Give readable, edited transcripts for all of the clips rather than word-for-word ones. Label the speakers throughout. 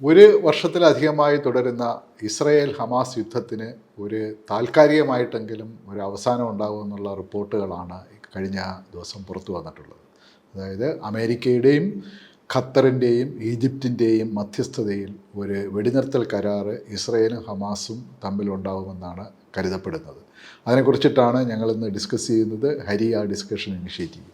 Speaker 1: ഒരു വർഷത്തിലധികമായി തുടരുന്ന ഇസ്രയേൽ ഹമാസ് യുദ്ധത്തിന് ഒരു താൽക്കാലികമായിട്ടെങ്കിലും ഒരു അവസാനം ഉണ്ടാകുമെന്നുള്ള റിപ്പോർട്ടുകളാണ് കഴിഞ്ഞ ദിവസം പുറത്തു വന്നിട്ടുള്ളത്. അതായത് അമേരിക്കയുടെയും ഖത്തറിൻ്റെയും ഈജിപ്തിൻ്റെയും മധ്യസ്ഥതയിൽ ഒരു വെടിനിർത്തൽ കരാറ് ഇസ്രയേലും ഹമാസും തമ്മിലുണ്ടാകുമെന്നാണ് കരുതപ്പെടുന്നത്. അതിനെക്കുറിച്ചിട്ടാണ് ഞങ്ങളിന്ന് ഡിസ്കസ് ചെയ്യുന്നത് ഹരിയ ഡിസ്കഷൻ ഇനിഷ്യേറ്റീവ്.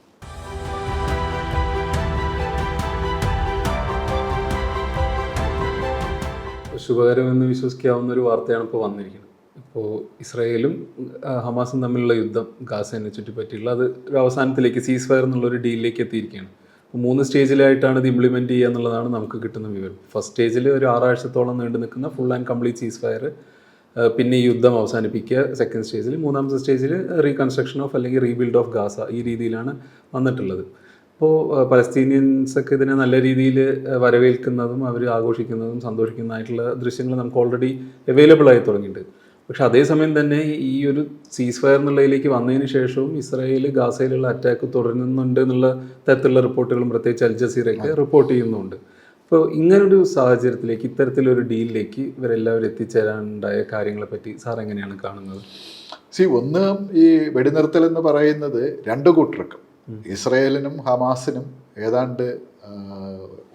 Speaker 2: ശുഭകരമെന്ന് വിശ്വസിക്കാവുന്ന ഒരു വാർത്തയാണ് ഇപ്പോൾ വന്നിരിക്കുന്നത്. ഇപ്പോൾ ഇസ്രായേലും ഹമാസും തമ്മിലുള്ള യുദ്ധം ഗാസയെ ചുറ്റിപ്പറ്റിയുള്ള അത് ഒരു അവസാനത്തിലേക്ക് സീസ് ഫയർ എന്നുള്ളൊരു ഡീലിലേക്ക് എത്തിയിരിക്കുകയാണ്. അപ്പോൾ 3 സ്റ്റേജിലായിട്ടാണ് ഇത് ഇംപ്ലിമെൻറ്റ് ചെയ്യുക എന്നുള്ളതാണ് നമുക്ക് കിട്ടുന്ന വിവരം. ഫസ്റ്റ് സ്റ്റേജിൽ ഒരു 6 ആഴ്ചത്തോളം നീണ്ടു നിൽക്കുന്ന ഫുൾ ആൻഡ് കംപ്ലീറ്റ് സീസ് ഫയർ, പിന്നെ ഈ യുദ്ധം അവസാനിപ്പിക്കുക സെക്കൻഡ് സ്റ്റേജിൽ, 3ാമത്തെ സ്റ്റേജിൽ റീകൺസ്ട്രക്ഷൻ ഓഫ് അല്ലെങ്കിൽ റീബിൽഡ് ഓഫ് ഗാസ, ഈ രീതിയിലാണ് വന്നിട്ടുള്ളത്. ഇപ്പോൾ പലസ്തീനിയൻസൊക്കെ ഇതിനെ നല്ല രീതിയിൽ വരവേൽക്കുന്നതും അവർ ആഘോഷിക്കുന്നതും സന്തോഷിക്കുന്നതായിട്ടുള്ള ദൃശ്യങ്ങൾ നമുക്ക് ഓൾറെഡി അവൈലബിൾ ആയി തുടങ്ങിയിട്ടുണ്ട്. പക്ഷെ അതേസമയം തന്നെ ഈ ഒരു സീസ് ഫയർ എന്നുള്ളതിലേക്ക് വന്നതിന് ശേഷവും ഇസ്രായേൽ ഗാസയിലുള്ള അറ്റാക്ക് തുടരുന്നുണ്ട് എന്നുള്ള തരത്തിലുള്ള റിപ്പോർട്ടുകളും പ്രത്യേകിച്ച് അൽ ജസീറയൊക്കെ റിപ്പോർട്ട് ചെയ്യുന്നുണ്ട്. അപ്പോൾ ഇങ്ങനൊരു സാഹചര്യത്തിലേക്ക്, ഇത്തരത്തിലൊരു ഡീലിലേക്ക് ഇവരെല്ലാവരും എത്തിച്ചേരാനുണ്ടായ കാര്യങ്ങളെപ്പറ്റി സാർ എങ്ങനെയാണ് കാണുന്നത്?
Speaker 1: ഒന്ന്, ഈ വെടിനിർത്തൽ എന്ന് പറയുന്നത് രണ്ടു കൂട്ടർക്കും, ഇസ്രയേലിനും ഹമാസിനും ഏതാണ്ട്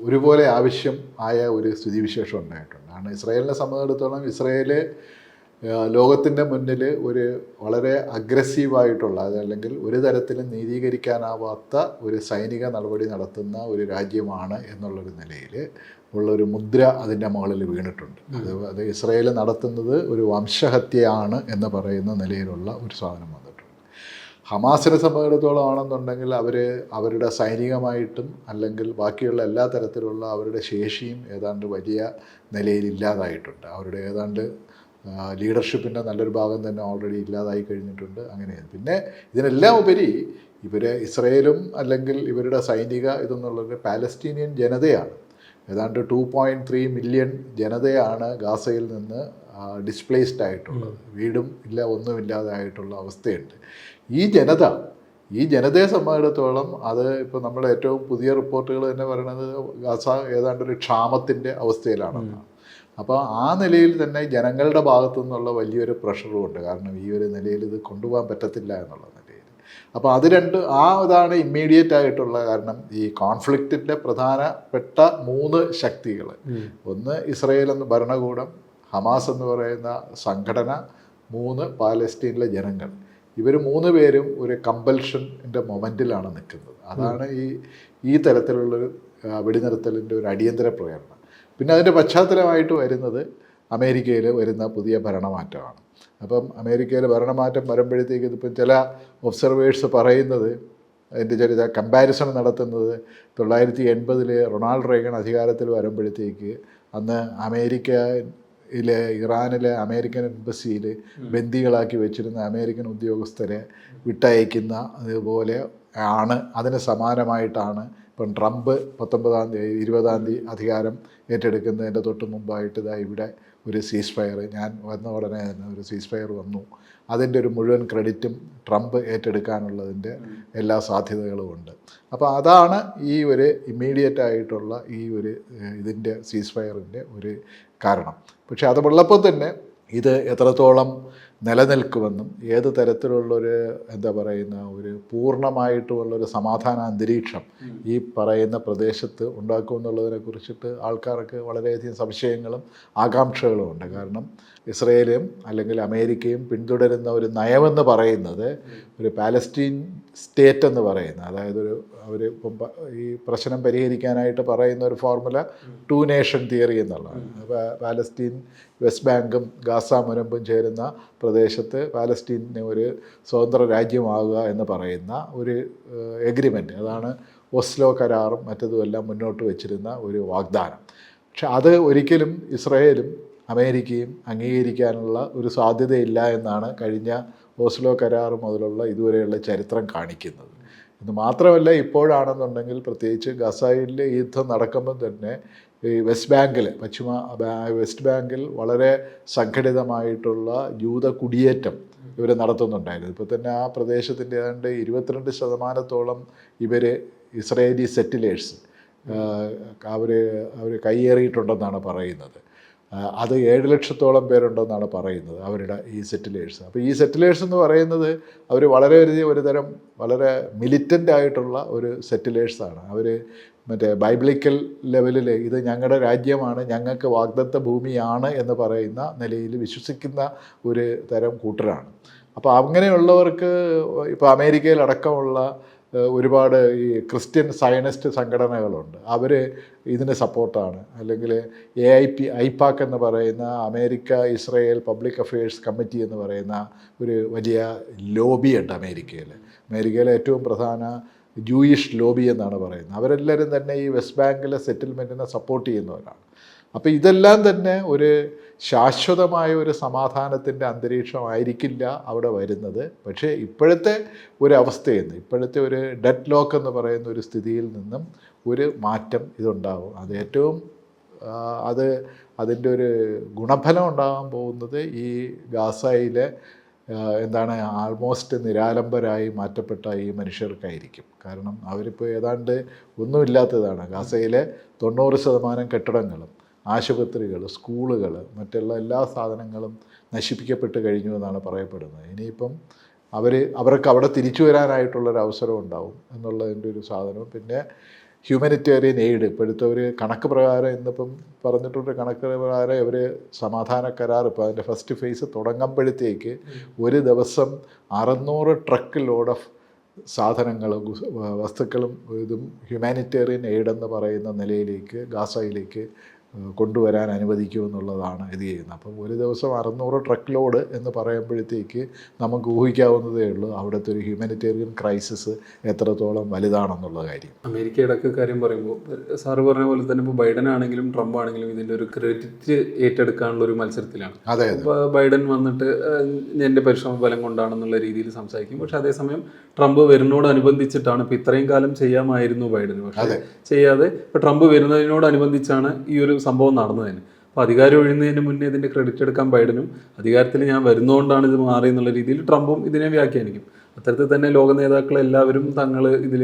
Speaker 1: ഒരുപോലെ ആവശ്യം ആയ ഒരു സ്ഥിതിവിശേഷം ഉണ്ടായിട്ടുണ്ട്. കാരണം ഇസ്രയേലിനെ സംബന്ധിച്ചിടത്തോളം ഇസ്രയേൽ ലോകത്തിൻ്റെ മുന്നിൽ ഒരു വളരെ അഗ്രസീവായിട്ടുള്ള, അതല്ലെങ്കിൽ ഒരു തരത്തിലും നീതീകരിക്കാനാവാത്ത ഒരു സൈനിക നടപടി നടത്തുന്ന ഒരു രാജ്യമാണ് എന്നുള്ളൊരു നിലയിൽ ഉള്ളൊരു മുദ്ര അതിൻ്റെ മുകളിൽ വീണിട്ടുണ്ട്. അത് ഇസ്രയേൽ നടത്തുന്നത് ഒരു വംശഹത്യയാണ് എന്ന് പറയുന്ന നിലയിലുള്ള ഒരു സാധനം വന്നിട്ടുണ്ട്. ഹമാസിനെ സംബന്ധിച്ചിടത്തോളം ആണെന്നുണ്ടെങ്കിൽ അവരുടെ സൈനികമായിട്ടും അല്ലെങ്കിൽ ബാക്കിയുള്ള എല്ലാ തരത്തിലുള്ള അവരുടെ ശേഷിയും ഏതാണ്ട് വലിയ നിലയിൽ ഇല്ലാതായിട്ടുണ്ട്. അവരുടെ ഏതാണ്ട് ലീഡർഷിപ്പിൻ്റെ നല്ലൊരു ഭാഗം തന്നെ ഓൾറെഡി ഇല്ലാതായി കഴിഞ്ഞിട്ടുണ്ട്. അങ്ങനെയാണ്. പിന്നെ ഇതിനെല്ലാം ഉപരി ഇസ്രയേലും അല്ലെങ്കിൽ ഇവരുടെ സൈനിക ഇതെന്നുള്ളത് പാലസ്തീനിയൻ ജനതയാണ്. ഏതാണ്ട് 2.3 മില്യൺ ജനതയാണ് ഗാസയിൽ നിന്ന് ഡിസ്പ്ലേസ്ഡ് ആയിട്ടുള്ളത്. വീടും ഇല്ല, ഒന്നുമില്ലാതായിട്ടുള്ള അവസ്ഥയുണ്ട്. ഈ ജനതയെ സംബന്ധിച്ചിടത്തോളം അത് ഇപ്പോൾ നമ്മുടെ ഏറ്റവും പുതിയ റിപ്പോർട്ടുകൾ തന്നെ പറയുന്നത് ഗാസ ഏതാണ്ടൊരു ക്ഷാമത്തിൻ്റെ അവസ്ഥയിലാണെന്നാണ്. അപ്പോൾ ആ നിലയിൽ തന്നെ ജനങ്ങളുടെ ഭാഗത്തു നിന്നുള്ള വലിയൊരു പ്രഷറും ഉണ്ട്. കാരണം ഈ ഒരു നിലയിൽ ഇത് കൊണ്ടുപോകാൻ പറ്റത്തില്ല എന്നുള്ള നിലയിൽ. അപ്പോൾ അത് ഇതാണ് ഇമ്മീഡിയറ്റ് ആയിട്ടുള്ള. കാരണം ഈ കോൺഫ്ലിക്റ്റിൻ്റെ പ്രധാനപ്പെട്ട 3 ശക്തികൾ, ഒന്ന് ഇസ്രയേൽ എന്ന ഭരണകൂടം, ഹമാസ് എന്ന് പറയുന്ന സംഘടന, 3 പാലസ്തീനിലെ ജനങ്ങൾ. ഇവർ 3 പേരും ഒരു കമ്പൽഷൻ്റെ മൊമെൻറ്റിലാണ് നിൽക്കുന്നത്. അതാണ് ഈ തരത്തിലുള്ളൊരു വെടിനിർത്തലിൻ്റെ ഒരു അടിയന്തര പ്രേരണ. പിന്നെ അതിൻ്റെ പശ്ചാത്തലമായിട്ട് വരുന്നത് അമേരിക്കയിൽ വരുന്ന പുതിയ ഭരണമാറ്റമാണ്. അപ്പം അമേരിക്കയിൽ ഭരണമാറ്റം വരുമ്പോഴത്തേക്ക് ഇതിപ്പം ചില ഒബ്സർവേഴ്സ് പറയുന്നത്, അതിൻ്റെ ചെറിയ കമ്പാരിസൺ നടത്തുന്നത് 1980 റൊണാൾഡ് റേഗൻ അധികാരത്തിൽ വരുമ്പോഴത്തേക്ക് അന്ന് ഇറാനിലെ അമേരിക്കൻ എംബസിയിൽ ബന്ദികളാക്കി വെച്ചിരുന്ന അമേരിക്കൻ ഉദ്യോഗസ്ഥരെ വിട്ടയക്കുന്ന അതുപോലെ ആണ്. അതിന് സമാനമായിട്ടാണ് ഇപ്പം ട്രംപ് 20 അധികാരം ഏറ്റെടുക്കുന്നതിൻ്റെ തൊട്ട് മുമ്പായിട്ട് ഇവിടെ ഒരു സീസ് ഫയർ, ഞാൻ വന്ന ഉടനെ തന്നെ ഒരു സീസ് ഫയർ വന്നു. അതിൻ്റെ ഒരു മുഴുവൻ ക്രെഡിറ്റും ട്രംപ് ഏറ്റെടുക്കാനുള്ളതിൻ്റെ എല്ലാ സാധ്യതകളും ഉണ്ട്. അപ്പോൾ അതാണ് ഈ ഒരു ഇമ്മീഡിയറ്റ് ആയിട്ടുള്ള ഈ ഒരു ഇതിൻ്റെ സീസ് ഫയറിൻ്റെ ഒരു കാരണം. പക്ഷെ അത് ഉള്ളപ്പോൾ തന്നെ ഇത് എത്രത്തോളം നിലനിൽക്കുമെന്നും ഏത് തരത്തിലുള്ളൊരു ഒരു പൂർണ്ണമായിട്ടുള്ളൊരു സമാധാന അന്തരീക്ഷം ഈ പറയുന്ന പ്രദേശത്ത് ഉണ്ടാക്കുമെന്നുള്ളതിനെ കുറിച്ചിട്ട് ആൾക്കാർക്ക് വളരെയധികം സംശയങ്ങളും ആകാംക്ഷകളും ഉണ്ട്. കാരണം ഇസ്രയേലും അല്ലെങ്കിൽ അമേരിക്കയും പിന്തുടരുന്ന ഒരു നയമെന്ന് പറയുന്നത് ഒരു പാലസ്തീൻ സ്റ്റേറ്റ് എന്ന് പറയുന്നത്, അതായത് അവർ ഈ പ്രശ്നം പരിഹരിക്കാനായിട്ട് പറയുന്ന ഒരു ഫോർമുല 2 നേഷൻ തിയറി എന്നുള്ളതാണ്. പാലസ്തീൻ വെസ്റ്റ് ബാങ്കും ഗാസ മുനമ്പും ചേരുന്ന പ്രദേശത്ത് പാലസ്തീന് ഒരു സ്വതന്ത്ര രാജ്യമാകുക എന്ന് പറയുന്ന ഒരു എഗ്രിമെൻറ്റ്, അതാണ് ഓസ്ലോ കരാറും മറ്റതുമെല്ലാം മുന്നോട്ട് വെച്ചിരുന്ന ഒരു വാഗ്ദാനം. പക്ഷെ അത് ഒരിക്കലും ഇസ്രയേലും അമേരിക്കയും അംഗീകരിക്കാനുള്ള ഒരു സാധ്യതയില്ല എന്നാണ് കഴിഞ്ഞ ഓസ്ലോ കരാർ മുതലുള്ള ഇതുവരെയുള്ള ചരിത്രം കാണിക്കുന്നത്. ഇത് മാത്രമല്ല, ഇപ്പോഴാണെന്നുണ്ടെങ്കിൽ പ്രത്യേകിച്ച് ഗസയിലെ യുദ്ധം നടക്കുമ്പോൾ തന്നെ ഈ വെസ്റ്റ് ബാങ്കിൽ വളരെ സംഘടിതമായിട്ടുള്ള ജൂത കുടിയേറ്റം ഇവർ നടത്തുന്നുണ്ടായിരുന്നു. ഇപ്പോൾ തന്നെ ആ പ്രദേശത്തിൻ്റെ ഏതാണ്ട് 22% ഇവർ ഇസ്രായേലി സെറ്റിലേഴ്സ് അവർ അവർ കയ്യേറിയിട്ടുണ്ടെന്നാണ് പറയുന്നത്. അത് 7 ലക്ഷത്തോളം പേരുണ്ടെന്നാണ് പറയുന്നത് അവരുടെ ഈ സെറ്റിലേഴ്സ്. അപ്പോൾ ഈ സെറ്റിലേഴ്സ് എന്ന് പറയുന്നത് അവർ വളരെ ഒരു തരം വളരെ മിലിറ്റൻ്റ് ആയിട്ടുള്ള ഒരു സെറ്റിലേഴ്സാണ്. അവർ മറ്റേ ബൈബിളിക്കൽ ലെവലിൽ ഇത് ഞങ്ങളുടെ രാജ്യമാണ്, ഞങ്ങൾക്ക് വാഗ്ദത്ത ഭൂമിയാണ് എന്ന് പറയുന്ന നിലയിൽ വിശ്വസിക്കുന്ന ഒരു തരം കൂട്ടരാണ്. അപ്പോൾ അങ്ങനെയുള്ളവർക്ക് ഇപ്പോൾ അമേരിക്കയിലടക്കമുള്ള ഒരുപാട് ഈ ക്രിസ്ത്യൻ സയനിസ്റ്റ് സംഘടനകളുണ്ട്. അവർ ഇതിന് സപ്പോർട്ടാണ്. അല്ലെങ്കിൽ ഐപാക് എന്ന് പറയുന്ന America Israel public affairs committee എന്ന് പറയുന്ന ഒരു വലിയ ലോബിയുണ്ട് അമേരിക്കയിലെ ഏറ്റവും പ്രധാന ജൂയിഷ് ലോബി എന്നാണ് പറയുന്നത്. അവരെല്ലാവരും തന്നെ ഈ വെസ്റ്റ് ബാങ്കിലെ സെറ്റിൽമെൻറ്റിനെ സപ്പോർട്ട് ചെയ്യുന്നവരാണ്. അപ്പോൾ ഇതെല്ലാം തന്നെ ഒരു ശാശ്വതമായ ഒരു സമാധാനത്തിൻ്റെ അന്തരീക്ഷമായിരിക്കില്ല അവിടെ വരുന്നത്. പക്ഷേ ഇപ്പോഴത്തെ ഒരു അവസ്ഥയിൽ നിന്ന്, ഇപ്പോഴത്തെ ഒരു ഡെഡ് ലോക്ക് എന്ന് പറയുന്ന ഒരു സ്ഥിതിയിൽ നിന്നും ഒരു മാറ്റം ഇതുണ്ടാകും. അത് ഏറ്റവും അതിൻ്റെ ഒരു ഗുണഫലം ഉണ്ടാകാൻ പോകുന്നത് ഈ ഗാസയിലെ ആൾമോസ്റ്റ് നിരാലംബരായി മാറ്റപ്പെട്ട ഈ മനുഷ്യർക്കായിരിക്കും. കാരണം അവരിപ്പോൾ ഏതാണ്ട് ഒന്നുമില്ലാത്തതാണ്. ഗാസയിലെ 90% കെട്ടിടങ്ങളും ആശുപത്രികൾ, സ്കൂളുകൾ, മറ്റുള്ള എല്ലാ സാധനങ്ങളും നശിപ്പിക്കപ്പെട്ട് കഴിഞ്ഞു എന്നാണ് പറയപ്പെടുന്നത്. ഇനിയിപ്പം അവർക്ക് അവിടെ തിരിച്ചു വരാനായിട്ടുള്ളൊരവസരം ഉണ്ടാവും എന്നുള്ളതിൻ്റെ ഒരു സാധനവും. പിന്നെ ഹ്യൂമാനിറ്റേറിയൻ എയ്ഡ് ഇപ്പോഴത്തെ ഒരു കണക്ക് പ്രകാരം ഇന്നിപ്പം പറഞ്ഞിട്ടുള്ള കണക്ക് പ്രകാരം ഇവർ സമാധാന കരാർ ഇപ്പോൾ അതിൻ്റെ ഫസ്റ്റ് ഫേസ് തുടങ്ങുമ്പോഴത്തേക്ക് ഒരു ദിവസം 600 ട്രക്ക് ലോഡ് ഓഫ് സാധനങ്ങളും വസ്തുക്കളും ഇതും ഹ്യൂമാനിറ്റേറിയൻ എയ്ഡ് എന്ന് പറയുന്ന നിലയിലേക്ക് ഗാസയിലേക്ക് കൊണ്ടുവരാൻ അനുവദിക്കുമെന്നുള്ളതാണ് ഇത് ചെയ്യുന്നത്. അപ്പം ഒരു ദിവസം 600 ട്രക്ക് ലോഡ് എന്ന് പറയുമ്പോഴത്തേക്ക് നമുക്ക് ഊഹിക്കാവുന്നതേ ഉള്ളൂ അവിടുത്തെ ഒരു ഹ്യൂമാനിറ്റേറിയൻ ക്രൈസിസ് എത്രത്തോളം വലുതാണെന്നുള്ള കാര്യം.
Speaker 2: അമേരിക്കയുടെ ഒക്കെ കാര്യം പറയുമ്പോൾ സാറ് പറഞ്ഞ പോലെ തന്നെ ഇപ്പോൾ ബൈഡൻ ആണെങ്കിലും ട്രംപ് ആണെങ്കിലും ഇതിൻ്റെ ഒരു ക്രെഡിറ്റ് ഏറ്റെടുക്കാനുള്ള ഒരു മത്സരത്തിലാണ്.
Speaker 1: അതെ.
Speaker 2: ബൈഡൻ വന്നിട്ട് എൻ്റെ പരിശ്രമ ഫലം കൊണ്ടാണെന്നുള്ള രീതിയിൽ സംസാരിക്കും. പക്ഷെ അതേസമയം ട്രംപ് വരുന്നതോടനുബന്ധിച്ചിട്ടാണ് ഇപ്പോൾ ഇത്രയും കാലം ചെയ്യാമായിരുന്നു ബൈഡന്, പക്ഷേ ചെയ്യാതെ ഇപ്പോൾ ട്രംപ് വരുന്നതിനോടനുബന്ധിച്ചാണ് ഈ ഒരു സംഭവം നടന്നതിന്. അപ്പോൾ അധികാരം ഒഴിയുന്നതിന് മുന്നേ ഇതിൻ്റെ ക്രെഡിറ്റ് എടുക്കാൻ ബൈഡനും അധികാരത്തിൽ ഞാൻ വരുന്നതുകൊണ്ടാണ് ഇത് മാറി എന്നുള്ള രീതിയിൽ ട്രംപും ഇതിനെ വ്യാഖ്യാനിക്കും. അത്തരത്തിൽ തന്നെ ലോക നേതാക്കളെല്ലാവരും തങ്ങൾ ഇതിൽ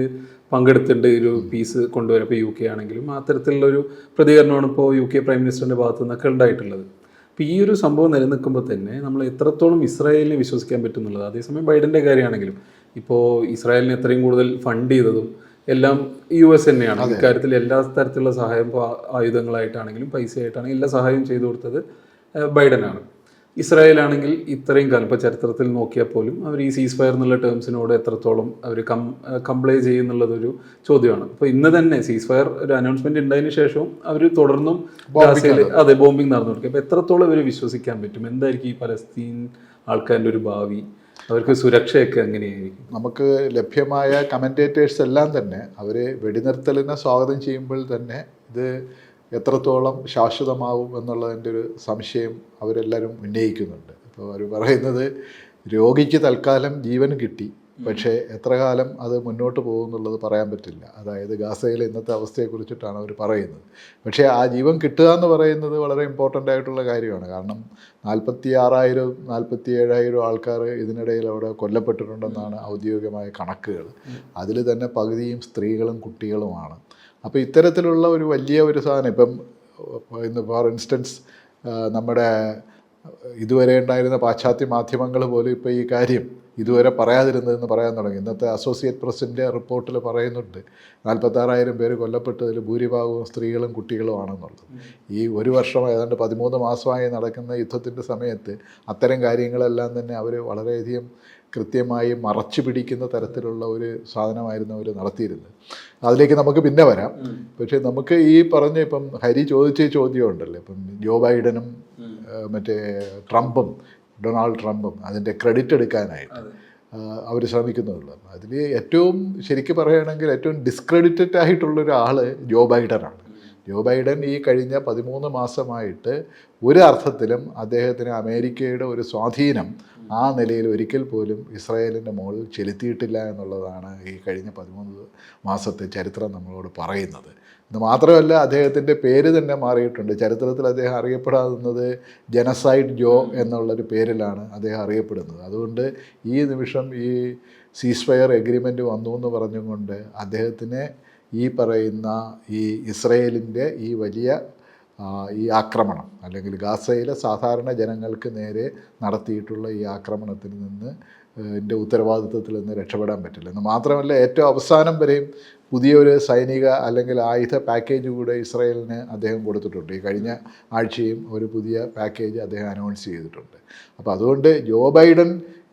Speaker 2: പങ്കെടുത്തിട്ടുണ്ട് ഈ ഒരു പീസ് കൊണ്ടുവരാൻ. ഇപ്പോൾ UK ആണെങ്കിലും അത്തരത്തിലുള്ളൊരു പ്രതികരണമാണ് ഇപ്പോൾ UK പ്രൈം മിനിസ്റ്ററിൻ്റെ ഭാഗത്തു നിന്നൊക്കെ ഉണ്ടായിട്ടുള്ളത്. അപ്പോൾ ഈ ഒരു സംഭവം നിലനിൽക്കുമ്പോൾ തന്നെ നമ്മൾ എത്രത്തോളം ഇസ്രായേലിനെ വിശ്വസിക്കാൻ പറ്റും എന്നുള്ളത്. അതേസമയം ബൈഡൻ്റെ കാര്യമാണെങ്കിലും ഇപ്പോൾ ഇസ്രായേലിനെ എത്രയും കൂടുതൽ ഫണ്ട് ചെയ്തതും എല്ലാം US തന്നെയാണ്. ഇക്കാര്യത്തിൽ എല്ലാ തരത്തിലുള്ള സഹായം, ഇപ്പോൾ ആയുധങ്ങളായിട്ടാണെങ്കിലും പൈസയായിട്ടാണെങ്കിലും എല്ലാ സഹായവും ചെയ്തു കൊടുത്തത് ബൈഡനാണ്. ഇസ്രായേലാണെങ്കിൽ ഇത്രയും കാലം ഇപ്പോൾ ചരിത്രത്തിൽ നോക്കിയാൽ പോലും അവർ ഈ സീസ് ഫയർ എന്നുള്ള ടേംസിനോട് എത്രത്തോളം അവർ കംപ്ലൈ ചെയ്യുന്നുള്ളതൊരു ചോദ്യമാണ്. അപ്പോൾ ഇന്ന് തന്നെ സീസ് ഫയർ ഒരു അനൗൺസ്മെൻറ്റ് ഉണ്ടായതിനു ശേഷവും അവർ തുടർന്നും ഗാസയിൽ ബോംബിംഗ് നടന്നു കൊടുക്കുക. അപ്പോൾ എത്രത്തോളം ഇവർ വിശ്വസിക്കാൻ പറ്റും? എന്തായിരിക്കും ഈ പലസ്തീൻ ആൾക്കാരുടെ ഒരു ഭാവി? അവർക്ക് സുരക്ഷയൊക്കെ എങ്ങനെയായിരിക്കും?
Speaker 1: നമുക്ക് ലഭ്യമായ കമൻറ്റേറ്റേഴ്സ് എല്ലാം തന്നെ അവർ വെടിനിർത്തലിനെ സ്വാഗതം ചെയ്യുമ്പോൾ തന്നെ ഇത് എത്രത്തോളം ശാശ്വതമാവും എന്നുള്ളതിൻ്റെ ഒരു സംശയം അവരെല്ലാവരും ഉന്നയിക്കുന്നുണ്ട്. ഇപ്പോൾ അവർ പറയുന്നത് രോഗിക്ക് തൽക്കാലം ജീവൻ കിട്ടി, പക്ഷേ എത്ര കാലം അത് മുന്നോട്ട് പോകുമെന്നുള്ളത് പറയാൻ പറ്റില്ല. അതായത് ഗാസയിലെ ഇന്നത്തെ അവസ്ഥയെക്കുറിച്ചിട്ടാണ് അവർ പറയുന്നത്. പക്ഷേ ആ ജീവൻ കിട്ടുക എന്ന് പറയുന്നത് വളരെ ഇമ്പോർട്ടൻ്റ് ആയിട്ടുള്ള കാര്യമാണ്. കാരണം 46,000-47,000 ആൾക്കാർ ഇതിനിടയിൽ അവിടെ കൊല്ലപ്പെട്ടിട്ടുണ്ടെന്നാണ് ഔദ്യോഗികമായ കണക്കുകൾ. അതിൽ തന്നെ പകുതിയും സ്ത്രീകളും കുട്ടികളുമാണ്. അപ്പോൾ ഇത്തരത്തിലുള്ള ഒരു വലിയ ഒരു സാധനം ഇപ്പം ഇന്ന് ഫോർ ഇൻസ്റ്റൻസ് നമ്മുടെ ഇതുവരെ ഉണ്ടായിരുന്ന പാശ്ചാത്യ മാധ്യമങ്ങൾ പോലും ഇപ്പോൾ ഈ കാര്യം ഇതുവരെ പറയാതിരുന്നതെന്ന് പറയാൻ തുടങ്ങി. ഇന്നത്തെ അസോസിയേറ്റ് പ്രസിൻ്റെ റിപ്പോർട്ടിൽ പറയുന്നുണ്ട് 46,000 പേര് കൊല്ലപ്പെട്ടതിൽ ഭൂരിഭാഗവും സ്ത്രീകളും കുട്ടികളുമാണെന്നുള്ളത്. ഈ ഒരു വർഷം ഏതാണ്ട് 13 മാസമായി നടക്കുന്ന യുദ്ധത്തിൻ്റെ സമയത്ത് അത്തരം കാര്യങ്ങളെല്ലാം തന്നെ അവർ വളരെയധികം കൃത്യമായി മറച്ചു പിടിക്കുന്ന തരത്തിലുള്ള ഒരു സാധനമായിരുന്നു അവർ നടത്തിയിരുന്നത്. അതിലേക്ക് നമുക്ക് പിന്നെ വരാം. പക്ഷേ നമുക്ക് ഈ പറഞ്ഞ ഇപ്പം ഹരി ചോദിച്ച ചോദ്യം ഉണ്ടല്ലോ, ഇപ്പം ജോ ബൈഡനും മറ്റേ ഡൊണാൾഡ് ട്രംപും അതിൻ്റെ ക്രെഡിറ്റ് എടുക്കാനായിട്ട് അവർ ശ്രമിക്കുന്നുള്ളൂ. അതിൽ ഏറ്റവും ശരിക്കും പറയുകയാണെങ്കിൽ ഏറ്റവും ഡിസ്ക്രെഡിറ്റഡ് ആയിട്ടുള്ളൊരാൾ ജോ ബൈഡനാണ്. ജോ ബൈഡൻ ഈ കഴിഞ്ഞ 13 മാസമായിട്ട് ഒരു അർത്ഥത്തിലും അദ്ദേഹത്തിന് അമേരിക്കയുടെ ഒരു സ്വാധീനം ആ നിലയിൽ ഒരിക്കൽ പോലും ഇസ്രായേലിൻ്റെ മുകളിൽ ചെലുത്തിയിട്ടില്ല എന്നുള്ളതാണ് ഈ കഴിഞ്ഞ 13 മാസത്തെ ചരിത്രം നമ്മളോട് പറയുന്നത്. ഇത് മാത്രമല്ല, അദ്ദേഹത്തിൻ്റെ പേര് തന്നെ മാറിയിട്ടുണ്ട്. ചരിത്രത്തിൽ അദ്ദേഹം അറിയപ്പെടാവുന്നത് ജനസൈഡ് ജോ എന്നുള്ളൊരു പേരിലാണ് അദ്ദേഹം അറിയപ്പെടുന്നത്. അതുകൊണ്ട് ഈ നിമിഷം ഈ സീസ് ഫയർ എഗ്രിമെൻ്റ് വന്നു എന്ന് പറഞ്ഞുകൊണ്ട് അദ്ദേഹത്തിനെ ഈ പറയുന്ന ഈ ഇസ്രയേലിൻ്റെ ഈ വലിയ ഈ ആക്രമണം, അല്ലെങ്കിൽ ഗാസയിലെ സാധാരണ ജനങ്ങൾക്ക് നേരെ നടത്തിയിട്ടുള്ള ഈ ആക്രമണത്തിൽ നിന്ന് എൻ്റെ ഉത്തരവാദിത്വത്തിൽ നിന്ന് രക്ഷപ്പെടാൻ പറ്റില്ല. എന്ന് മാത്രമല്ല, ഏറ്റവും അവസാനം വരെയും പുതിയൊരു സൈനിക അല്ലെങ്കിൽ ആയുധ പാക്കേജ് കൂടെ ഇസ്രായേലിന് അദ്ദേഹം കൊടുത്തിട്ടുണ്ട്. ഈ കഴിഞ്ഞ ആഴ്ചയും ഒരു പുതിയ പാക്കേജ് അദ്ദേഹം അനൗൺസ് ചെയ്തിട്ടുണ്ട്. അപ്പോൾ അതുകൊണ്ട് ജോ ബൈഡൻ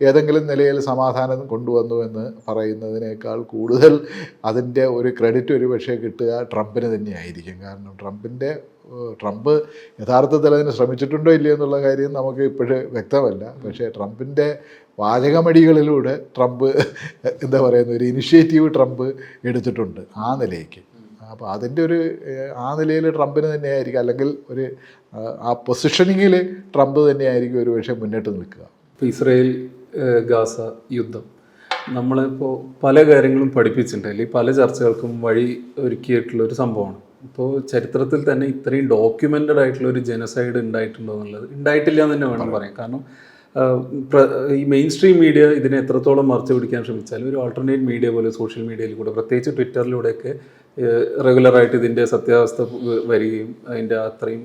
Speaker 1: ഏതെങ്കിലും നിലയിൽ സമാധാനം കൊണ്ടുവന്നു എന്ന് പറയുന്നതിനേക്കാൾ കൂടുതൽ അതിൻ്റെ ഒരു ക്രെഡിറ്റ് ഒരു പക്ഷേ കിട്ടുക ട്രംപിന് തന്നെയായിരിക്കും. കാരണം ട്രംപ് യഥാർത്ഥത്തിൽ അതിന് ശ്രമിച്ചിട്ടുണ്ടോ ഇല്ലയോ എന്നുള്ള കാര്യം നമുക്ക് ഇപ്പോഴും വ്യക്തമല്ല. പക്ഷേ ട്രംപിൻ്റെ വാചകമടികളിലൂടെ ട്രംപ് എന്താ പറയുന്ന ഒരു ഇനിഷ്യേറ്റീവ് ട്രംപ് എടുത്തിട്ടുണ്ട് ആ നിലയ്ക്ക്. അപ്പോൾ അതിൻ്റെ ഒരു ആ നിലയിൽ ട്രംപിന് തന്നെയായിരിക്കും, അല്ലെങ്കിൽ ഒരു ആ പൊസിഷനിങ്ങിൽ ട്രംപ് തന്നെയായിരിക്കും ഒരു പക്ഷേ മുന്നിട്ട് നിൽക്കുക.
Speaker 2: ഇപ്പോൾ ഇസ്രായേൽ ഗാസ യുദ്ധം നമ്മളിപ്പോൾ പല കാര്യങ്ങളും പഠിപ്പിച്ചിട്ടുണ്ട്, അല്ലെങ്കിൽ പല ചർച്ചകൾക്കും വഴി ഒരുക്കിയിട്ടുള്ളൊരു സംഭവമാണ്. ഇപ്പോൾ ചരിത്രത്തിൽ തന്നെ ഇത്രയും ഡോക്യുമെൻ്റഡ് ആയിട്ടുള്ള ഒരു ജനസൈഡ് ഉണ്ടായിട്ടുണ്ടോ എന്നുള്ളത് ഉണ്ടായിട്ടില്ല എന്ന് തന്നെ വേണം പറയാം. കാരണം ഈ മെയിൻ സ്ട്രീം മീഡിയ ഇതിനെ എത്രത്തോളം മറച്ചു പിടിക്കാൻ ശ്രമിച്ചാലും ഒരു ആൾട്ടർനേറ്റ് മീഡിയ പോലെ സോഷ്യൽ മീഡിയയിൽ കൂടെ, പ്രത്യേകിച്ച് ട്വിറ്ററിലൂടെയൊക്കെ റെഗുലറായിട്ട് ഇതിൻ്റെ സത്യാവസ്ഥ വരികയും അതിൻ്റെ അത്രയും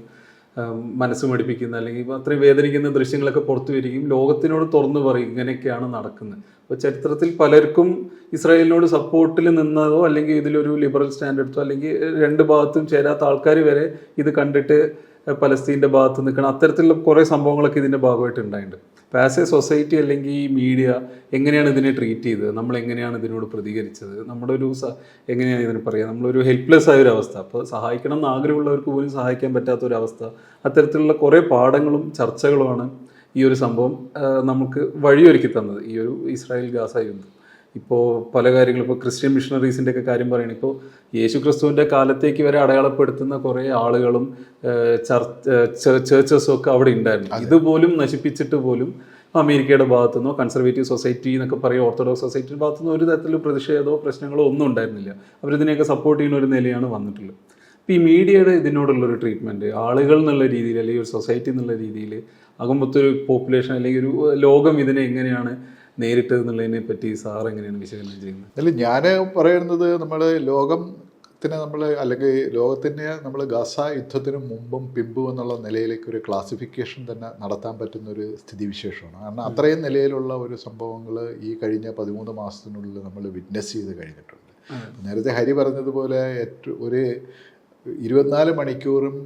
Speaker 2: മനസ്സ് മടിപ്പിക്കുന്ന അല്ലെങ്കിൽ അത്രയും വേദനിക്കുന്ന ദൃശ്യങ്ങളൊക്കെ പുറത്തു വരികയും ലോകത്തിനോട് തുറന്നു പറയും ഇങ്ങനെയൊക്കെയാണ് നടക്കുന്നത്. അപ്പോൾ ചരിത്രത്തിൽ പലർക്കും ഇസ്രായേലിനോട് സപ്പോർട്ടിൽ നിന്നതോ അല്ലെങ്കിൽ ഇതിലൊരു ലിബറൽ സ്റ്റാൻഡ് എടുത്തോ അല്ലെങ്കിൽ രണ്ട് ഭാഗത്തും ചേരാത്ത ആൾക്കാർ വരെ ഇത് കണ്ടിട്ട് പലസ്തീൻ്റെ ഭാഗത്ത് നിൽക്കണം, അത്തരത്തിലുള്ള കുറേ സംഭവങ്ങളൊക്കെ ഇതിൻ്റെ ഭാഗമായിട്ട് ഉണ്ടായിട്ടുണ്ട്. അപ്പോൾ ആസ് എ സൊസൈറ്റി അല്ലെങ്കിൽ ഈ മീഡിയ എങ്ങനെയാണ് ഇതിനെ ട്രീറ്റ് ചെയ്തത്, നമ്മൾ എങ്ങനെയാണ് ഇതിനോട് പ്രതികരിച്ചത്, നമ്മുടെ ഒരു എങ്ങനെയാണ് ഇതിന് പറയുക, നമ്മളൊരു ഹെൽപ്ലെസ് ആയ ഒരു അവസ്ഥ, അപ്പോൾ സഹായിക്കണം എന്ന് ആഗ്രഹമുള്ളവർക്ക് പോലും സഹായിക്കാൻ പറ്റാത്തൊരവസ്ഥ, അത്തരത്തിലുള്ള കുറേ പാഠങ്ങളും ചർച്ചകളുമാണ് ഈ ഒരു സംഭവം നമുക്ക് വഴിയൊരുക്കി തന്നത്, ഈ ഒരു ഇസ്രായേൽ ഗാസ യുദ്ധം. ഇപ്പോൾ പല കാര്യങ്ങളും, ഇപ്പോൾ ക്രിസ്ത്യൻ മിഷണറീസിൻ്റെ ഒക്കെ കാര്യം പറയുകയാണ്. ഇപ്പോൾ യേശു ക്രിസ്തുവിൻ്റെ കാലത്തേക്ക് വരെ അടയാളപ്പെടുത്തുന്ന കുറേ ആളുകളും ചേർച്ചസും ഒക്കെ അവിടെ ഉണ്ടായിരുന്നു. ഇതുപോലും നശിപ്പിച്ചിട്ട് പോലും അമേരിക്കയുടെ ഭാഗത്തുനിന്നോ കൺസർവേറ്റീവ് സൊസൈറ്റി എന്നൊക്കെ പറയുക, ഓർത്തഡോക്സ് സൊസൈറ്റിയുടെ ഭാഗത്തുനിന്നോ ഒരു തരത്തിലുള്ള പ്രതിഷേധമോ പ്രശ്നങ്ങളോ ഒന്നും ഉണ്ടായിരുന്നില്ല. അവരിതിനെയൊക്കെ സപ്പോർട്ട് ചെയ്യുന്ന ഒരു നിലയാണ് വന്നിട്ടുള്ളത്. അപ്പോൾ ഈ മീഡിയയുടെ ഇതിനോടുള്ളൊരു ട്രീറ്റ്മെൻറ്റ് ആളുകൾ എന്നുള്ള രീതിയിൽ അല്ലെങ്കിൽ ഒരു സൊസൈറ്റി എന്നുള്ള രീതിയിൽ ആകുമ്പോഴത്തൊരു പോപ്പുലേഷൻ അല്ലെങ്കിൽ ഒരു ലോകം ഇതിനെ എങ്ങനെയാണ് നേരിട്ട് എന്നുള്ളതിനെ പറ്റി സാർ എങ്ങനെയാണ് വിശകലനം ചെയ്യുന്നത്?
Speaker 1: അല്ല, ഞാൻ പറയുന്നത് നമ്മൾ ലോകത്തിനെ അല്ലെങ്കിൽ ലോകത്തിനെ നമ്മൾ ഗാസ യുദ്ധത്തിന് മുമ്പും പിമ്പും എന്നുള്ള നിലയിലേക്ക് ഒരു ക്ലാസിഫിക്കേഷൻ തന്നെ നടത്താൻ പറ്റുന്നൊരു സ്ഥിതിവിശേഷമാണ്. കാരണം അത്രയും നിലയിലുള്ള ഒരു സംഭവങ്ങൾ ഈ കഴിഞ്ഞ 13 മാസത്തിനുള്ളിൽ നമ്മൾ വിറ്റ്നസ് ചെയ്ത് കഴിഞ്ഞിട്ടുണ്ട്. നേരത്തെ ഹരി പറഞ്ഞതുപോലെ ഒരു 24 മണിക്കൂറും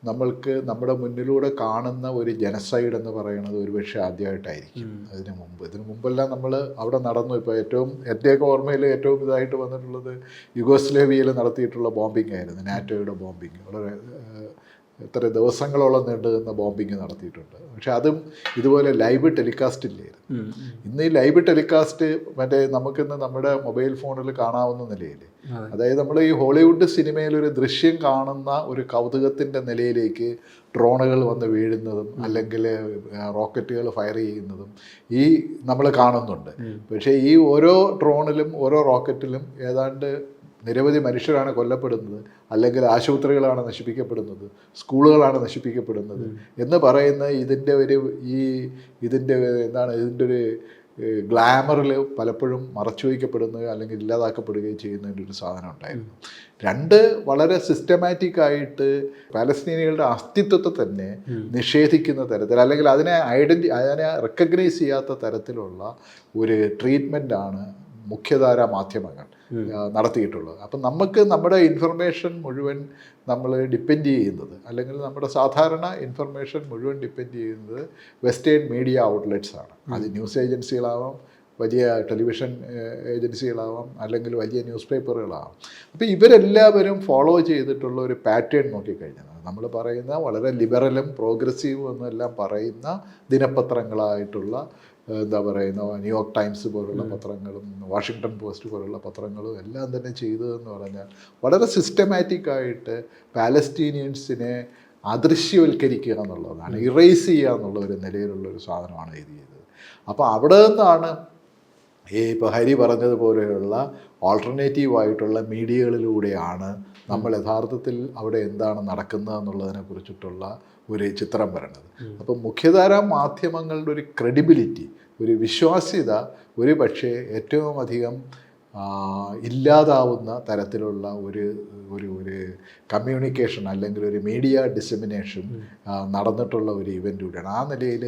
Speaker 1: നമ്മൾക്ക് നമ്മുടെ മുന്നിലൂടെ കാണുന്ന ഒരു ജനസൈഡ് എന്ന് പറയുന്നത് ഒരുപക്ഷെ ആദ്യമായിട്ടായിരിക്കും. ഇതിനു മുമ്പെല്ലാം നമ്മൾ അവിടെ നടന്നു. ഇപ്പോൾ എൻ്റെയൊക്കെ ഓർമ്മയിൽ ഏറ്റവും ഇതായിട്ട് വന്നിട്ടുള്ളത് യുഗോസ്ലേവിയയിൽ നടത്തിയിട്ടുള്ള ബോംബിംഗ് ആയിരുന്നു. നാറ്റോയുടെ ബോംബിങ് വളരെ എത്ര ദിവസങ്ങളോളം നീണ്ടു നിന്ന ബോംബിങ് നടത്തിയിട്ടുണ്ട്. പക്ഷെ അതും ഇതുപോലെ ലൈവ് ടെലികാസ്റ്റ് ഇല്ലായിരുന്നു. ഇന്ന് ഈ ലൈവ് ടെലികാസ്റ്റ് നമുക്കിന്ന് നമ്മുടെ മൊബൈൽ ഫോണിൽ കാണാവുന്ന നിലയിൽ, അതായത് നമ്മൾ ഈ ഹോളിവുഡ് സിനിമയിൽ ഒരു ദൃശ്യം കാണുന്ന ഒരു കൗതുകത്തിൻ്റെ നിലയിലേക്ക് ഡ്രോണുകൾ വന്ന് വീഴുന്നതും അല്ലെങ്കിൽ റോക്കറ്റുകൾ ഫയർ ചെയ്യുന്നതും ഈ നമ്മൾ കാണുന്നുണ്ട്. പക്ഷേ ഈ ഓരോ ഡ്രോണിലും ഓരോ റോക്കറ്റിലും ഏതാണ്ട് നിരവധി മനുഷ്യരാണ് കൊല്ലപ്പെടുന്നത്, അല്ലെങ്കിൽ ആശുപത്രികളാണ് നശിപ്പിക്കപ്പെടുന്നത്, സ്കൂളുകളാണ് നശിപ്പിക്കപ്പെടുന്നത് എന്ന് പറയുന്ന ഇതിൻ്റെ ഒരു ഗ്ലാമറിൽ പലപ്പോഴും മറച്ചു വയ്ക്കപ്പെടുന്നത് അല്ലെങ്കിൽ ഇല്ലാതാക്കപ്പെടുകയും ചെയ്യുന്നതിൻ്റെ ഒരു സാധനം ഉണ്ടായിരുന്നു. രണ്ട്, വളരെ സിസ്റ്റമാറ്റിക് ആയിട്ട് പാലസ്തീനികളുടെ അസ്തിത്വത്തെ തന്നെ നിഷേധിക്കുന്ന തരത്തിൽ അല്ലെങ്കിൽ അതിനെ റെക്കഗ്നൈസ് ചെയ്യാത്ത തരത്തിലുള്ള ഒരു ട്രീറ്റ്മെൻറ്റാണ് മുഖ്യധാരാ മാധ്യമങ്ങൾ നടത്തിയിട്ടുള്ളത്. അപ്പം നമുക്ക് നമ്മുടെ ഇൻഫർമേഷൻ മുഴുവൻ നമ്മൾ ഡിപ്പെൻഡ് ചെയ്യുന്നത്, അല്ലെങ്കിൽ നമ്മുടെ സാധാരണ ഇൻഫർമേഷൻ മുഴുവൻ ഡിപ്പെൻഡ് ചെയ്യുന്നത് വെസ്റ്റേൺ മീഡിയ ഔട്ട്ലെറ്റ്സ് ആണ്. അത് ന്യൂസ് ഏജൻസികളാവാം, വലിയ ടെലിവിഷൻ ഏജൻസികളാവാം, അല്ലെങ്കിൽ വലിയ ന്യൂസ് പേപ്പറുകളാവാം. അപ്പോൾ ഇവരെല്ലാവരും ഫോളോ ചെയ്തിട്ടുള്ള ഒരു പാറ്റേൺ നോക്കിക്കഴിഞ്ഞാൽ നമ്മൾ പറയുന്ന വളരെ ലിബറലും പ്രോഗ്രസീവും എന്നെല്ലാം പറയുന്ന ദിനപത്രങ്ങളായിട്ടുള്ള ന്യൂയോർക്ക് ടൈംസ് പോലുള്ള പത്രങ്ങളും വാഷിങ്ടൺ പോസ്റ്റ് പോലുള്ള പത്രങ്ങളും എല്ലാം തന്നെ ചെയ്തതെന്ന് പറഞ്ഞാൽ വളരെ സിസ്റ്റമാറ്റിക്കായിട്ട് പാലസ്തീനിയൻസിനെ അദൃശ്യവൽക്കരിക്കുക എന്നുള്ളതാണ്, ഇറേസ് ചെയ്യുക എന്നുള്ള ഒരു നിലയിലുള്ളൊരു സാധനമാണ് ഇത് ചെയ്തത്. അപ്പോൾ അവിടെ നിന്നാണ് ഇപ്പോൾ ഹരി പറഞ്ഞതുപോലെയുള്ള ഓൾട്ടർനേറ്റീവായിട്ടുള്ള മീഡിയകളിലൂടെയാണ് നമ്മൾ യഥാർത്ഥത്തിൽ അവിടെ എന്താണ് നടക്കുന്നത് എന്നുള്ളതിനെക്കുറിച്ചിട്ടുള്ള ഒരു ചിത്രം വരണത്. അപ്പം മുഖ്യധാരാ മാധ്യമങ്ങളുടെ ഒരു ക്രെഡിബിലിറ്റി, ഒരു വിശ്വാസ്യത ഒരു പക്ഷേ ഏറ്റവും അധികം ഇല്ലാതാവുന്ന തരത്തിലുള്ള ഒരു ഒരു ഒരു കമ്മ്യൂണിക്കേഷൻ അല്ലെങ്കിൽ ഒരു മീഡിയ ഡിസമിനേഷൻ നടന്നിട്ടുള്ള ഒരു ഇവൻ്റ് കൂടിയാണ്. ആ നിലയിൽ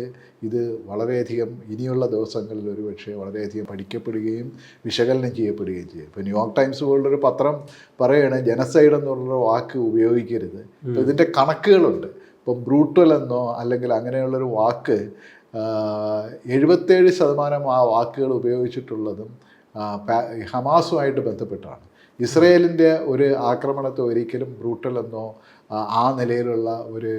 Speaker 1: ഇത് വളരെയധികം ഇനിയുള്ള ദിവസങ്ങളിൽ ഒരുപക്ഷെ വളരെയധികം പഠിക്കപ്പെടുകയും വിശകലനം ചെയ്യപ്പെടുകയും ചെയ്യും. ഇപ്പോൾ ന്യൂയോർക്ക് ടൈംസ് പോലുള്ളൊരു പത്രം പറയുകയാണ് ജനസൈഡ് എന്നുള്ളൊരു വാക്ക് ഉപയോഗിക്കരുത്. ഇപ്പോൾ ഇതിൻ്റെ കണക്കുകളുണ്ട്. ഇപ്പം ബ്രൂട്ടൽ എന്നോ അല്ലെങ്കിൽ അങ്ങനെയുള്ളൊരു വാക്ക് 77% ആ വാക്കുകൾ ഉപയോഗിച്ചിട്ടുള്ളതും ഹമാസുമായിട്ട് ബന്ധപ്പെട്ടാണ്. ഇസ്രയേലിൻ്റെ ഒരു ആക്രമണത്തെ ഒരിക്കലും ബ്രൂട്ടൽ എന്നോ ആ നിലയിലുള്ള ഒരു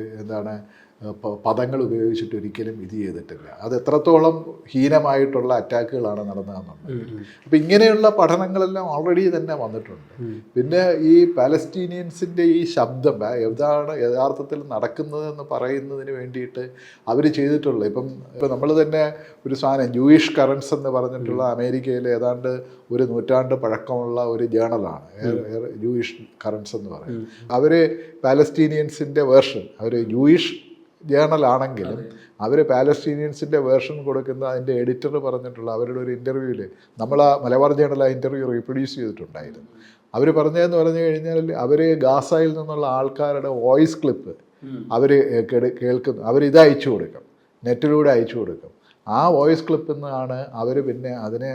Speaker 1: പദങ്ങൾ ഉപയോഗിച്ചിട്ട് ഒരിക്കലും ഇത് ചെയ്തിട്ടില്ല. അത് എത്രത്തോളം ഹീനമായിട്ടുള്ള അറ്റാക്കുകളാണ് നടന്നതെന്നുണ്ടെങ്കിൽ. അപ്പം ഇങ്ങനെയുള്ള പഠനങ്ങളെല്ലാം ഓൾറെഡി തന്നെ വന്നിട്ടുണ്ട്. പിന്നെ ഈ പാലസ്റ്റീനിയൻസിൻ്റെ ഈ ശബ്ദം എന്താണ് യഥാർത്ഥത്തിൽ നടക്കുന്നതെന്ന് പറയുന്നതിന് വേണ്ടിയിട്ട് അവർ ചെയ്തിട്ടുള്ളത് ഇപ്പം നമ്മൾ തന്നെ ഒരു സാധനം ജൂയിഷ് കറൻസ് എന്ന് പറഞ്ഞിട്ടുള്ള അമേരിക്കയിൽ ഏതാണ്ട് ഒരു നൂറ്റാണ്ട് പഴക്കമുള്ള ഒരു ജേണലാണ് ജൂയിഷ് കറൻസ് എന്ന് പറയും. അവർ പാലസ്റ്റീനിയൻസിൻ്റെ വേർഷൻ അവർ ജൂയിഷ് ജേണലാണെങ്കിലും അവർ പാലസ്റ്റീനിയൻസിൻ്റെ വേർഷൻ കൊടുക്കുന്ന അതിൻ്റെ എഡിറ്റർ പറഞ്ഞിട്ടുള്ള അവരുടെ ഒരു ഇൻ്റർവ്യൂവിൽ നമ്മൾ ആ മലബാർ ജേണൽ ആ ഇൻ്റർവ്യൂ റീപ്രൊഡ്യൂസ് ചെയ്തിട്ടുണ്ടായിരുന്നു. അവർ പറഞ്ഞതെന്ന് പറഞ്ഞു കഴിഞ്ഞാൽ അവർ ഗാസയിൽ നിന്നുള്ള ആൾക്കാരുടെ വോയിസ് ക്ലിപ്പ് അവർ കേൾക്കുന്നു. അവരിത് അയച്ചു കൊടുക്കും, നെറ്റിലൂടെ അയച്ചു കൊടുക്കും. ആ വോയിസ് ക്ലിപ്പിൽ നിന്നാണ് അവർ പിന്നെ അതിനെ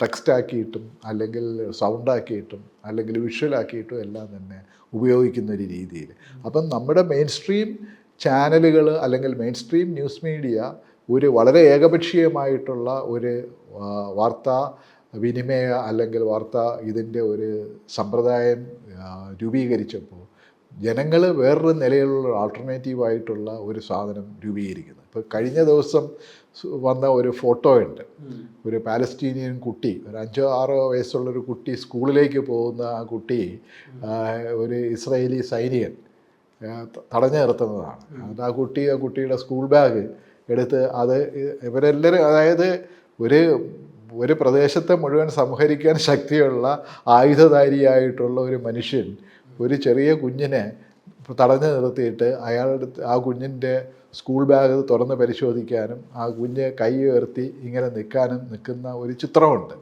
Speaker 1: ടെക്സ്റ്റാക്കിയിട്ടും അല്ലെങ്കിൽ സൗണ്ടാക്കിയിട്ടും അല്ലെങ്കിൽ വിഷ്വലാക്കിയിട്ടും എല്ലാം തന്നെ ഉപയോഗിക്കുന്ന ഒരു രീതിയിൽ. അപ്പം നമ്മുടെ മെയിൻ സ്ട്രീം ചാനലുകൾ അല്ലെങ്കിൽ മെയിൻ സ്ട്രീം ന്യൂസ് മീഡിയ ഒരു വളരെ ഏകപക്ഷീയമായിട്ടുള്ള ഒരു വാർത്താ വിനിമയ അല്ലെങ്കിൽ ഇതിൻ്റെ ഒരു സമ്പ്രദായം രൂപീകരിച്ചപ്പോൾ ജനങ്ങൾ വേറൊരു നിലയിലുള്ള ആൾട്ടർനേറ്റീവായിട്ടുള്ള ഒരു സാധനം രൂപീകരിക്കുന്നത്. ഇപ്പോൾ കഴിഞ്ഞ ദിവസം വന്ന ഒരു ഫോട്ടോ ഉണ്ട്. ഒരു പാലസ്റ്റീനിയൻ കുട്ടി, ഒരു 5-6 വയസ്സുള്ളൊരു കുട്ടി സ്കൂളിലേക്ക് പോകുന്ന ആ കുട്ടി ഒരു ഇസ്രായേലി സൈനികൻ തടഞ്ഞു നിർത്തുന്നതാണ്. അത് ആ കുട്ടിയുടെ സ്കൂൾ ബാഗ് എടുത്ത് അത് ഇവരെല്ലാവരും അതായത് ഒരു പ്രദേശത്തെ മുഴുവൻ സംഹരിക്കാൻ ശക്തിയുള്ള ആയുധധാരിയായിട്ടുള്ള ഒരു മനുഷ്യൻ ഒരു ചെറിയ കുഞ്ഞിനെ തടഞ്ഞു നിർത്തിയിട്ട് അയാളുടെ ആ കുഞ്ഞിൻ്റെ സ്കൂൾ ബാഗ് തുറന്ന് പരിശോധിക്കാനും ആ കുഞ്ഞ് കൈ ഉയർത്തി ഇങ്ങനെ നിൽക്കുന്ന ഒരു ചിത്രമുണ്ട്.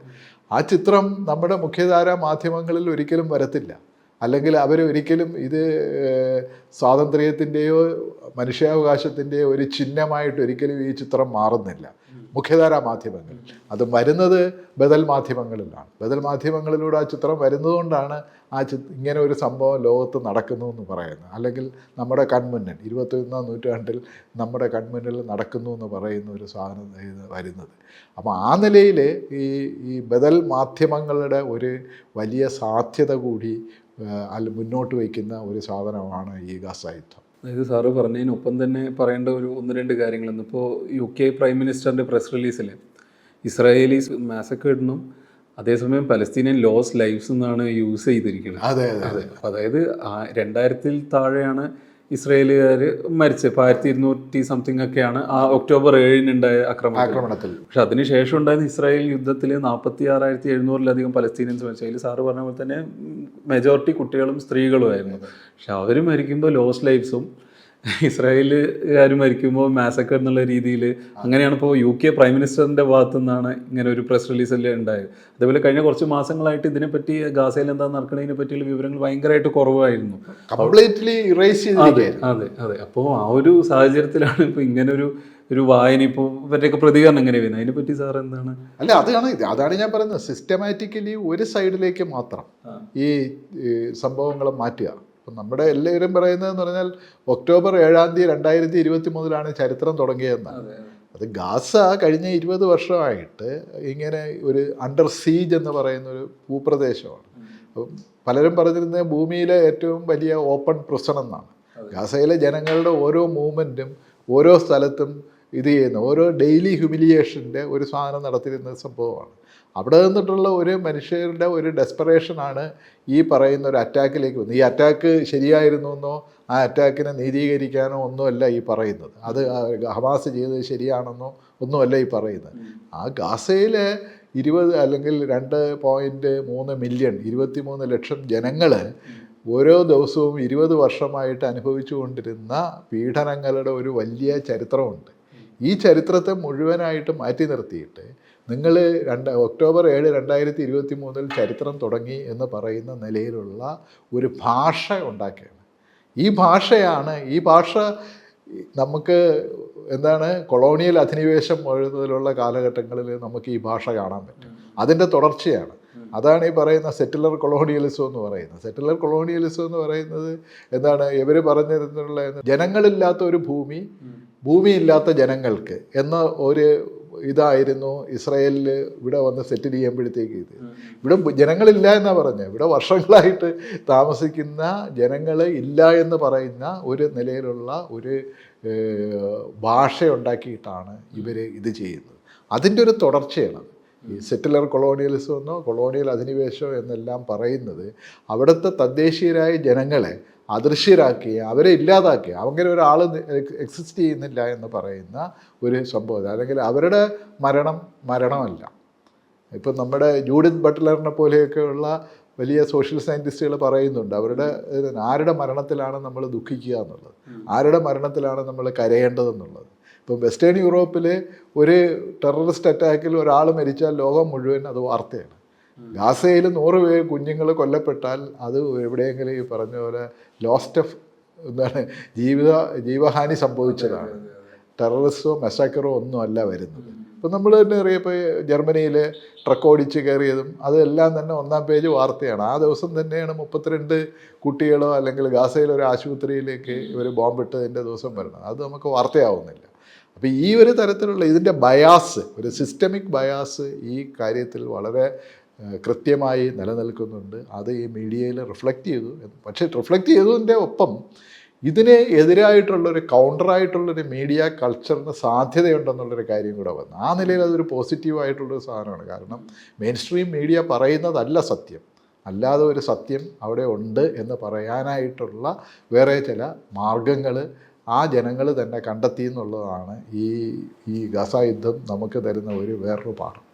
Speaker 1: ആ ചിത്രം നമ്മുടെ മുഖ്യധാരാ മാധ്യമങ്ങളിൽ ഒരിക്കലും വരത്തില്ല. അല്ലെങ്കിൽ അവരൊരിക്കലും ഇത് സ്വാതന്ത്ര്യത്തിൻ്റെയോ മനുഷ്യാവകാശത്തിൻ്റെയോ ഒരു ചിഹ്നമായിട്ട് ഒരിക്കലും ഈ ചിത്രം മാറുന്നില്ല മുഖ്യധാരാ മാധ്യമങ്ങൾ. അത് വരുന്നത് ബദൽ മാധ്യമങ്ങളിലാണ്. ബദൽ മാധ്യമങ്ങളിലൂടെ ആ ചിത്രം വരുന്നതുകൊണ്ടാണ് ഇങ്ങനെ ഒരു സംഭവം ലോകത്ത് നടക്കുന്നു എന്ന് പറയുന്നത്. അല്ലെങ്കിൽ നമ്മുടെ കൺമുന്നിൽ 21-ാം നൂറ്റാണ്ടിൽ നമ്മുടെ കൺമുന്നിൽ നടക്കുന്നു എന്ന് പറയുന്ന ഒരു സാധനം വരുന്നത്. അപ്പോൾ ആ നിലയിൽ ഈ ബദൽ മാധ്യമങ്ങളുടെ ഒരു വലിയ സാധ്യത കൂടി മുന്നോട്ട് വയ്ക്കുന്ന ഒരു സാധനമാണ് ഈ ഗാസ യുദ്ധം.
Speaker 2: അതായത് സാറ് പറഞ്ഞതിനൊപ്പം തന്നെ പറയേണ്ട ഒരു 1-2 കാര്യങ്ങളെന്ന്. ഇപ്പോൾ UK പ്രൈം മിനിസ്റ്ററിൻ്റെ പ്രസ് റിലീസിൽ ഇസ്രായേലീസ് മാസക്കേർഡെന്നും അതേസമയം പലസ്തീനിയൻ ലോസ് ലൈഫ്സ് എന്നാണ് യൂസ് ചെയ്തിരിക്കുന്നത്.
Speaker 1: അതെ അതെ.
Speaker 2: അതായത് 2000-ൽ താഴെയാണ് ഇസ്രായേലുകാർ മരിച്ചത്. ഇപ്പോൾ 1200 സംതിങ് ഒക്കെയാണ് ആ ഒക്ടോബർ 7-നുണ്ടായ ആക്രമണത്തിൽ. പക്ഷെ അതിനുശേഷം ഉണ്ടായിരുന്ന ഇസ്രായേൽ യുദ്ധത്തിൽ 46,700-ലധികം പലസ്തീനിയൻസ് മരിച്ചു. അതിൽ സാറ് പറഞ്ഞ പോലെ തന്നെ മെജോറിറ്റി കുട്ടികളും സ്ത്രീകളുമായിരുന്നു. പക്ഷെ അവർ മരിക്കുമ്പോൾ ലോസ് ലൈഫ്സും ഇസ്രായേലുകാർ മരിക്കുമ്പോൾ മാസക്കർ എന്നുള്ള രീതിയിൽ അങ്ങനെയാണ് ഇപ്പോൾ UK പ്രൈം മിനിസ്റ്ററിൻ്റെ ഭാഗത്തു നിന്നാണ് ഇങ്ങനെ ഒരു പ്രസ് റിലീസിൽ ഉണ്ടായത്. അതേപോലെ കഴിഞ്ഞ കുറച്ച് മാസങ്ങളായിട്ട് ഇതിനെപ്പറ്റി ഗാസയിൽ എന്താ നടക്കുന്നതിനെ പറ്റിയുള്ള വിവരങ്ങൾ ഭയങ്കരമായിട്ട് കുറവായിരുന്നു.
Speaker 1: കംപ്ലീറ്റ്ലി ഇറേസ് ചെയ്തിരിക്കുകയായിരുന്നു.
Speaker 2: അതെ അതെ. അപ്പോൾ ആ ഒരു സാഹചര്യത്തിലാണ് ഇപ്പോൾ ഇങ്ങനൊരു വായന ഇപ്പോൾ ഇവരുടെയൊക്കെ പ്രതികരണം എങ്ങനെ വരുന്നത്, അതിനെപ്പറ്റി സാർ എന്താണ്?
Speaker 1: അല്ല, അതാണ് ഞാൻ പറയുന്നത്. സിസ്റ്റമാറ്റിക്കലി ഒരു സൈഡിലേക്ക് മാത്രം ഈ സംഭവങ്ങൾ മാറ്റുക. അപ്പം നമ്മുടെ എല്ലാവരും പറയുന്നതെന്ന് പറഞ്ഞാൽ ഒക്ടോബർ 7-ാം തീയതി 2023 ചരിത്രം തുടങ്ങിയതെന്നാണ്. അത് ഗാസ കഴിഞ്ഞ 20 വർഷമായിട്ട് ഇങ്ങനെ ഒരു അണ്ടർ സീജ് എന്ന് പറയുന്ന ഒരു ഭൂപ്രദേശമാണ്. അപ്പം പലരും പറഞ്ഞിരുന്നത് ഭൂമിയിലെ ഏറ്റവും വലിയ ഓപ്പൺ പ്രിസൺ എന്നാണ്. ഗാസയിലെ ജനങ്ങളുടെ ഓരോ മൂവ്മെൻറ്റും ഓരോ സ്ഥലത്തും ഇത് ചെയ്യുന്ന ഓരോ ഡെയിലി ഹ്യൂമിലിയേഷൻ്റെ ഒരു സാധനം നടത്തിയിരുന്ന സംഭവമാണ്. അവിടെ നിന്നിട്ടുള്ള ഒരു മനുഷ്യരുടെ ഒരു ഡെസ്പറേഷനാണ് ഈ പറയുന്ന ഒരു അറ്റാക്കിലേക്ക് വന്നത്. ഈ അറ്റാക്ക് ശരിയായിരുന്നു എന്നോ ആ അറ്റാക്കിനെ നീതീകരിക്കാനോ ഒന്നുമല്ല ഈ പറയുന്നത്. അത് ഹമാസ് ചെയ്തത് ശരിയാണെന്നോ ഒന്നുമല്ല ഈ പറയുന്നത്. ആ ഗാസയിലെ 20 അല്ലെങ്കിൽ 2.3 മില്യൺ 23 ലക്ഷം ജനങ്ങൾ ഓരോ ദിവസവും 20 വർഷമായിട്ട് അനുഭവിച്ചു കൊണ്ടിരുന്ന പീഡനങ്ങളുടെ ഒരു വലിയ ചരിത്രമുണ്ട്. ഈ ചരിത്രത്തെ മുഴുവനായിട്ട് മാറ്റി നിർത്തിയിട്ട് നിങ്ങൾ ഒക്ടോബർ 7, 2023 ചരിത്രം തുടങ്ങി എന്ന് പറയുന്ന നിലയിലുള്ള ഒരു ഭാഷ ഉണ്ടാക്കുകയാണ്. ഈ ഭാഷ നമുക്ക് എന്താണ് കൊളോണിയൽ അധിനിവേശം മുതലുള്ള കാലഘട്ടങ്ങളിൽ നമുക്ക് ഈ ഭാഷ കാണാൻ പറ്റും. അതിൻ്റെ തുടർച്ചയാണ്. അതാണ് ഈ പറയുന്ന സെറ്റിലർ കൊളോണിയലിസം എന്ന് പറയുന്നത്. സെറ്റിലർ കൊളോണിയലിസം എന്ന് പറയുന്നത് എന്താണ്? ഇവർ പറഞ്ഞിരുന്നുള്ള ജനങ്ങളില്ലാത്ത ഒരു ഭൂമിയില്ലാത്ത ജനങ്ങൾക്ക് എന്ന ഒരു ഇതായിരുന്നു ഇസ്രായേലിൽ ഇവിടെ വന്ന് സെറ്റിൽ ചെയ്യുമ്പോഴത്തേക്ക്. ഇവിടെ ജനങ്ങളില്ല എന്നാണ് പറഞ്ഞത്. ഇവിടെ വർഷങ്ങളായിട്ട് താമസിക്കുന്ന ജനങ്ങൾ ഇല്ല എന്ന് പറയുന്ന ഒരു നിലയിലുള്ള ഒരു ഭാഷ ഉണ്ടാക്കിയിട്ടാണ് ഇവർ ഇത് ചെയ്യുന്നത്. അതിൻ്റെ ഒരു തുടർച്ചയാണ് ഈ സെറ്റിലർ കൊളോണിയലിസം എന്നോ കൊളോണിയൽ അധിനിവേശമോ എന്നെല്ലാം പറയുന്നത്. അവിടുത്തെ തദ്ദേശീയരായ ജനങ്ങളെ അദൃശ്യരാക്കി, അവരെ ഇല്ലാതാക്കി, അങ്ങനെ ഒരാൾ എക്സിസ്റ്റ് ചെയ്യുന്നില്ല എന്ന് പറയുന്ന ഒരു സംഭവം. അല്ലെങ്കിൽ അവരുടെ മരണമല്ല. ഇപ്പം നമ്മുടെ ജൂഡിത്ത് ബട്ട്ലറിനെ പോലെയൊക്കെയുള്ള വലിയ സോഷ്യൽ സയൻറ്റിസ്റ്റുകൾ പറയുന്നുണ്ട് ആരുടെ മരണത്തിലാണ് നമ്മൾ ദുഃഖിക്കുക എന്നുള്ളത്, ആരുടെ മരണത്തിലാണ് നമ്മൾ കരയേണ്ടതെന്നുള്ളത്. ഇപ്പം വെസ്റ്റേൺ യൂറോപ്പിൽ ഒരു ടെററിസ്റ്റ് അറ്റാക്കിൽ ഒരാൾ മരിച്ചാൽ ലോകം മുഴുവൻ അത് വാർത്തയാണ്. ഗാസയിൽ 100 കുഞ്ഞുങ്ങൾ കൊല്ലപ്പെട്ടാൽ അത് എവിടെയെങ്കിലും ഈ പറഞ്ഞ പോലെ ലോസ്റ്റ് ഓഫ് ജീവഹാനി സംഭവിച്ചതാണ്. ടെററിസ്റ്റോ മെസാക്കറോ ഒന്നും അല്ല വരുന്നത്. ഇപ്പം നമ്മൾ തന്നെ അറിയപ്പോൾ ജർമ്മനിയിൽ ട്രക്ക് ഓടിച്ച് കയറിയതും അതെല്ലാം തന്നെ 1-ാം പേജ് വാർത്തയാണ്. ആ ദിവസം തന്നെയാണ് 32 കുട്ടികളോ അല്ലെങ്കിൽ ഗാസയിലെ ഒരു ആശുപത്രിയിലേക്ക് ഇവർ ബോംബിട്ടതിൻ്റെ ദിവസം വരുന്നത്. അത് നമുക്ക് വാർത്തയാവുന്നില്ല. അപ്പോൾ ഈ ഒരു തരത്തിലുള്ള ഇതിൻ്റെ ബയാസ്, ഒരു സിസ്റ്റമിക് ബയാസ് ഈ കാര്യത്തിൽ വളരെ കൃത്യമായി നിലനിൽക്കുന്നുണ്ട്. അത് ഈ മീഡിയയിൽ റിഫ്ലക്റ്റ് ചെയ്തു. പക്ഷേ റിഫ്ലക്റ്റ് ചെയ്തതിൻ്റെ ഒപ്പം ഇതിന് എതിരായിട്ടുള്ളൊരു കൗണ്ടറായിട്ടുള്ളൊരു മീഡിയ കൾച്ചറിന് സാധ്യതയുണ്ടെന്നുള്ളൊരു കാര്യം കൂടെ വന്നു. ആ നിലയിൽ അതൊരു പോസിറ്റീവായിട്ടുള്ളൊരു സാധനമാണ്. കാരണം മെയിൻ സ്ട്രീം മീഡിയ പറയുന്നതല്ല സത്യം, അല്ലാതെ ഒരു സത്യം അവിടെ ഉണ്ട് എന്ന് പറയാനായിട്ടുള്ള വേറെ ചില മാർഗങ്ങൾ ആ ജനങ്ങൾ തന്നെ കണ്ടെത്തി എന്നുള്ളതാണ് ഈ ഗാസ യുദ്ധം നമുക്ക് തരുന്ന വേറൊരു പാഠം.